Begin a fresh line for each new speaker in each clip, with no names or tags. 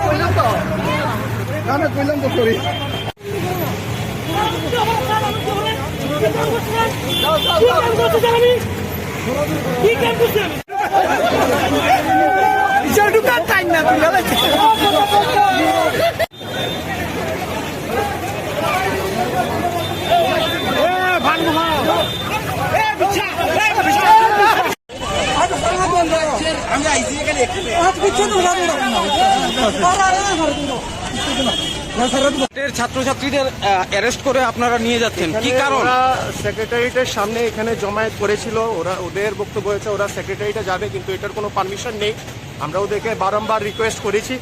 কইলাম তো না কইলাম তো সরি ঢুকার টাইম না আমি আইসি এখানে
ছাত্রছাত্রীদের অ্যারেস্ট করে আপনারা নিয়ে যাচ্ছেন কি কারণ?
সেক্রেটারিয়েটের সামনে এখানে জমায়েত করেছিল, ওদের বক্তব্য হয়েছে ওরা সেক্রেটারিয়েটে যাবে, কিন্তু এটার কোনো পারমিশন নেই। আমরা ওদেরকে বারংবার রিকোয়েস্ট করেছি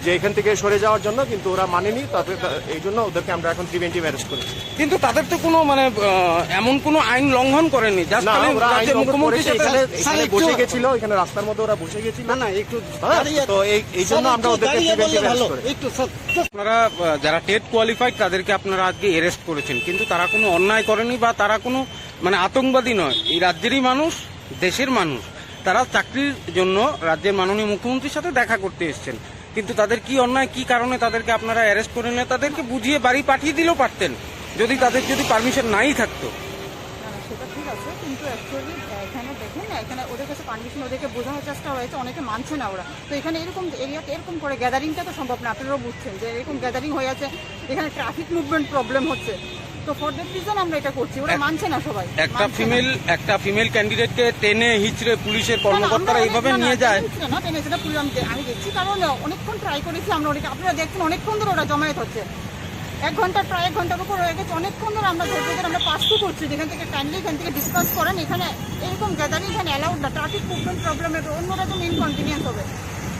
যে এখান থেকে সরে যাওয়ার জন্য, কিন্তু ওরা মানেনি। তারপরে এই জন্য ওদেরকে আমরা এখন প্রিভেন্টিভ অ্যারেস্ট করেছি।
কিন্তু তাদের তো কোনো মানে এমন কোনো আইন লঙ্ঘন করেনি।
এখানে বসে গেছিল, এখানে রাস্তার মধ্যে ওরা বসে গেছিল না একটু, তো এই জন্য আমরা ওদেরকে প্রিভেন্টিভ অ্যারেস্ট করেছি।
আপনারা যারা টেট কোয়ালিফাইড তাদেরকে আপনারা আজকে অ্যারেস্ট করেছেন, কিন্তু তারা কোনো অন্যায় করেনি বা তারা কোনো মানে আতঙ্কবাদী নয়। এই রাজ্যেরই মানুষ, দেশের মানুষ, তারা চাকরির জন্য রাজ্যের মাননীয় মুখ্যমন্ত্রীর সাথে দেখা করতে এসেছেন। কিন্তু তাদের কি অন্যায়, কি কারণে তাদেরকে আপনারা অ্যারেস্ট করে নিয়ে তাদেরকে বুঝিয়ে বাড়ি পাঠিয়ে দিলেও পারতেন, যদি তাদের যদি পারমিশন নাই থাকতো।
সেটা ঠিক আছে, কিন্তু অ্যাকচুয়ালি এখানে দেখুন না, এখানে ওদের কাছে পারমিশন ওদেরকে বোঝানোর চেষ্টা হয়েছে, অনেকে মানছে না ওরা। তো এখানে এরকম এরিয়াতে এরকম করে গ্যাদারিংটা তো সম্ভব না, আপনারাও বুঝছেন যে এরকম গ্যাদারিং হয়ে আছে, এখানে ট্রাফিক মুভমেন্ট প্রবলেম হচ্ছে। তো ফর দ্যাট রিজন আমরা এটা করছি, ওরা মানছে না সবাই।
একটা ফিমেল ক্যান্ডিডেটকে টেনে হিচড়ে পুলিশের কর্মকর্তারা এইভাবে নিয়ে যায়
না, টেনে সেটা আমি দেখছি, কারণ অনেকক্ষণ ট্রাই করেছি আমরা ওদেরকে। আপনারা দেখছেন অনেকক্ষণ ধরে ওরা জমায়েত হচ্ছে, 1 ঘন্টা প্রায় 1 ঘন্টার উপর হয়ে গেছে। অনেকক্ষণ ধরে আমরা ধৈর্য আমরা পাসও করছি, যেখান থেকে কাইন্ডলি এখান থেকে ডিসকাস করেন। এখানে এরকম গ্যাদারিং এখানে অ্যালাউড না, ট্রাফিক মুভমেন্ট প্রবলেম হবে, অন্যরা তো ইনকনভিনিয়েন্স হবে।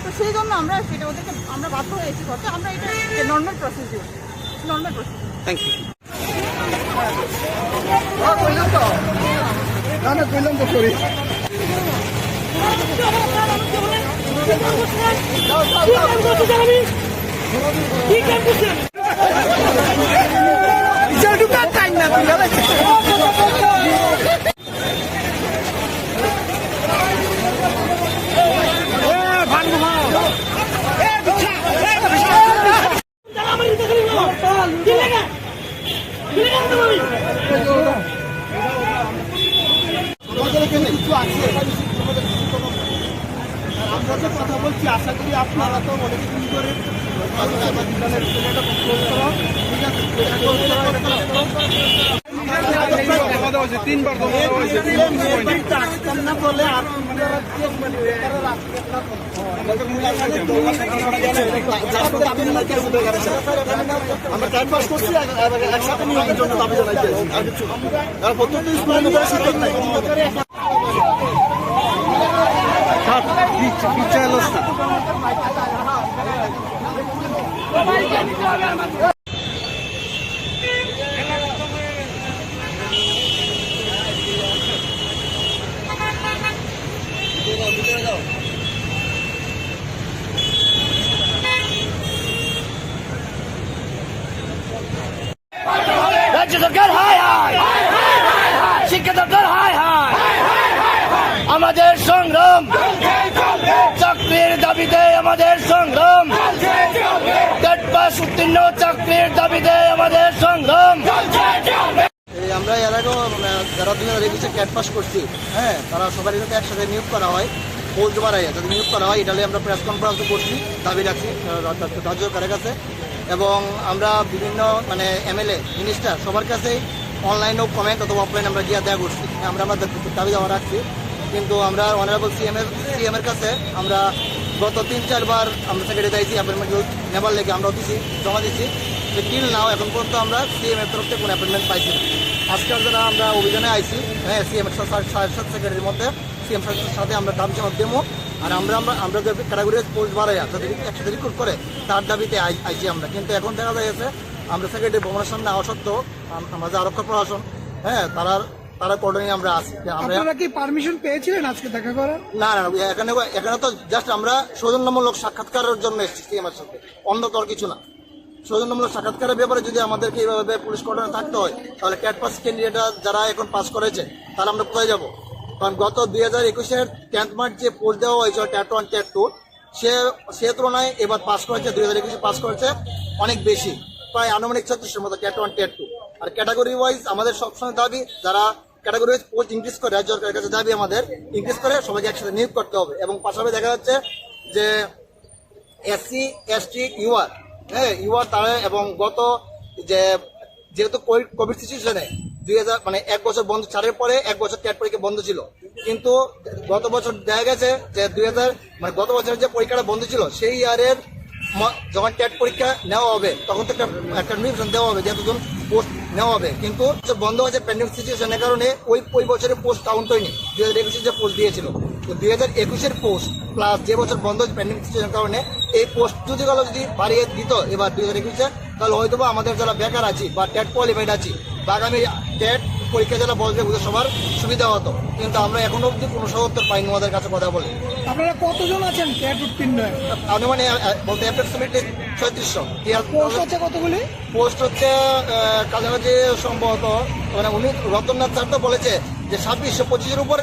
তো সেই জন্য আমরা সেটা ওদেরকে আমরা বাধ্য হয়েছি করতে। আমরা এটা নর্মাল প্রসিডিউর।
Thank you.
কইলাম তো না কইলাম তো সরি ঢুকার টাইম না কিছু আছে, আমরা যে কথা বলছি আশা করি আপনারা তো অনেক দিন ধরে তিনবার না বলে আর আমরা টাইম পাস করছি, একসাথে নিয়োগের জন্য দাবি জানাইছি। আর কিছু প্রত্যেকটা স্কুলের ভিতরে শিক্ষক নাই। রাজ্য সরকার হায় হায়, শিক্ষা দপ্তর হায় হায়, আমাদের সংগ্রাম চাকরির দাবিতে, আমাদের সংগ্রাম টেট পাস উত্তীর্ণ চাকরির দাবিতে আমাদের সংগ্রাম। আমরা এর আগেও যারা 2021 ক্যাট পাস করছি, হ্যাঁ, তারা সবারই সাথে একসাথে নিয়োগ করা হয়, পোস্ট বাড়াই যাতে নিয়োগ করা হয়। এটা আমরা প্রেস কনফারেন্সও করছি, দাবি রাখছি রাজ্য সরকারের কাছে। এবং আমরা বিভিন্ন মানে এমএলএ মিনিস্টার সবার কাছেই অনলাইনেও কমেন্ট অথবা অফলাইন আমরা গিয়ে দেওয়া করছি, আমরা আমাদের দাবি দেওয়া রাখছি। কিন্তু আমরা অনারেবল সিএম এর কাছে আমরা গত 3-4 বার আমরা সেক্রেটারি দিয়েছি, অ্যাপয়েন্টমেন্ট নেবার লেগে আমরা অফিসে জমা দিচ্ছি, যে টিল নাও এখন পর্যন্ত আমরা সিএম এর তরফ থেকে কোনো অ্যাপয়েন্টমেন্ট পাইছি না। আজকের জন্য আমরা অভিযানে আইছি, হ্যাঁ, সিএম এর সেক্রেটারির মধ্যে সিএম সাথে আমরা দাবি জমা দেবো। আর আমরা যে ক্যাটাগরির পোস্ট বাড়াইয়া তাদের একসাথে রিক্রুট করে তার দাবিতে আইছি আমরা। কিন্তু এখন দেখা যাচ্ছে আমরা সেক্রেটারি ভবনের সামনে আসা সত্ত্বেও আমরা যে আরক্ষা প্রশাসন, হ্যাঁ, তারা কর্ডনে আমরা আছি। আপনারা কি পারমিশন পেয়েছিলেন আজকে দেখা করার? না, এখানে তো জাস্ট আমরা সৌজন্যমূলক সাক্ষাৎকারের জন্য এসেছি সিএমের সাথে, অন্য তো আর কিছু না। সৌজন্যমূলক সাক্ষাৎকারের ব্যাপারে যদি আমাদেরকে এইভাবে পুলিশ কর্ডনে থাকতে হয়, তাহলে ক্যাট পাস ক্যান্ডিডেট যারা এখন পাস করেছে তাহলে আমরা কোথায় যাবো? কারণ গত 2021-এর 10th মার্চ যে পোস্ট দেওয়া হয়েছিল ট্যাট 1 ট্যাট 2,
সে তুলনায় এবার পাস করেছে 2021 পাস করেছে অনেক বেশি, প্রায় আনুমানিক 3600 মতো টেট 1 টেট 2। আর ক্যাটাগরি ওয়াইজ আমাদের সবসময় দাবি যারা ক্যাটাগরি ওয়াইজ পোস্ট ইনক্রিজ করে রাজ্য সরকারের কাছে দাবি আমাদের ইনক্রিজ করে সবাইকে একসাথে নিয়োগ করতে হবে। এবং পাশাপাশি দেখা যাচ্ছে যে এসসি এসটি ইউআর, হ্যাঁ ইউআর তারা এবং গত যেহেতু কোভিড সিচুয়েশনে 2000 মানে 1 বছর বন্ধ, 4-এর পরে 1 বছর টেট পরীক্ষা বন্ধ ছিল, কিন্তু গত বছর দেখা গেছে যে 2000 মানে গত বছরের যে পরীক্ষাটা বন্ধ ছিল সেই ইয়ারের যখন টেট পরীক্ষা নেওয়া হবে তখন তো একটা নোটিফিকেশন দেওয়া হবে যে এতজন পোস্ট নেওয়া হবে, কিন্তু বন্ধ হয়েছে প্যান্ডেমিক সিচুয়েশনের কারণে ওই বছরের পোস্ট কাউন্ট হয়নি 2021 যে পোস্ট দিয়েছিল। তো 2021 পোস্ট প্লাস যে বছর বন্ধ হয়েছে প্যান্ডেমিক সিচুয়েশনের কারণে এই পোস্ট যদি বাড়িয়ে দিত এবার 2021 তাহলে হয়তো বা আমাদের যারা বেকার আছি বা টেট কোয়ালিফাইড আছি বা আগামী টেট পরীক্ষা যারা বসবে ওদের সবার সুবিধা হতো, কিন্তু আমরা এখনো অব্দি কোনো সদুত্তর পাইনি ওদের কাছে কথা বলে।
আপনারা কতজন আছেন টেট উত্তীর্ণ?
মানে বলতে অ্যাপ্রক্সিমেটলি 3600।
পোস্ট হচ্ছে কতগুলি?
পোস্ট হচ্ছে কাছাকাছি সম্ভবত মানে উনি রতননাথ স্যার তো বলেছে যে 2625-এর উপর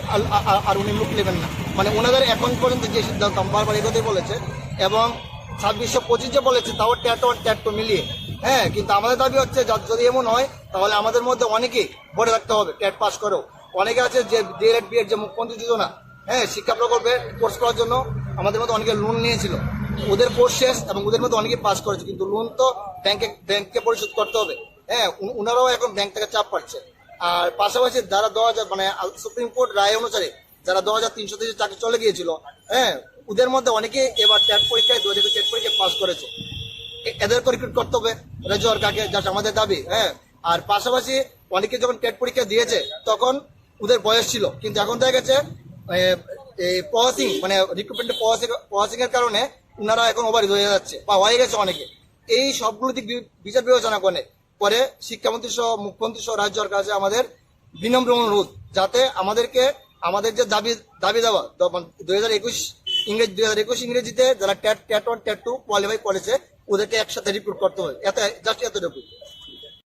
আর উনি লুক নেবেন না, মানে ওনাদের এখন পর্যন্ত যে সিদ্ধান্ত বারবার এগোতেই বলেছে এবং 2625 যে বলেছে তাও টেট 1 টেট 2 মিলিয়ে। হ্যাঁ, কিন্তু আমাদের দাবি হচ্ছে যদি এমন হয় তাহলে আমাদের মধ্যে অনেকেই ভরে রাখতে হবে টেট পাস করেও। অনেকে আছে যে ডিএলএড বিএড যে মুখ্যমন্ত্রী যোজনা, হ্যাঁ শিক্ষা প্রকল্পে কোর্স করার জন্য আমাদের মধ্যে অনেকে লোন নিয়েছিল, ওদের কোর্স শেষ এবং ওদের মধ্যে অনেকে পাস করেছে, কিন্তু লোন তো ব্যাংকে পরিশোধ করতে হবে। হ্যাঁ, ওনারাও এখন ব্যাংক থেকে চাপ পাচ্ছে। আর পাশাপাশি যারা 2000 মানে সুপ্রিম কোর্ট রায় অনুসারে যারা 2330 চাকরি চলে গিয়েছিল, হ্যাঁ ওদের মধ্যে অনেকে এবার টেট পরীক্ষায় 2021 টেট পরীক্ষায় পাস করেছে, এদেরকে রিক্রুট করতে হবে রাজ্য সরকারকে, যেটা আমাদের দাবি। হ্যাঁ, আর পাশাপাশি অনেকে যখন টেট পরীক্ষা দিয়েছে তখন ওদের বয়স ছিল, কিন্তু এখন দেখা গেছে প্রসেসিং মানে রিক্রুটমেন্টের প্রসেসিং এর কারণে ওনারা এখন ওভার হয়ে যাচ্ছে বা হয়ে গেছে অনেকে। এই সবগুলো দিক বিচার বিবেচনা করে শিক্ষামন্ত্রী সহ মুখ্যমন্ত্রী সহ রাজ্য সরকার কাছে আমাদের বিনম্র অনুরোধ যাতে আমাদের যে দাবি দেওয়া 2021 ইংরেজিতে যারা টেট 1 টেট 2 কোয়ালিফাই করেছে ওদেরকে একসাথে রিক্রুট করতে হবে, জাস্ট এতটুকু।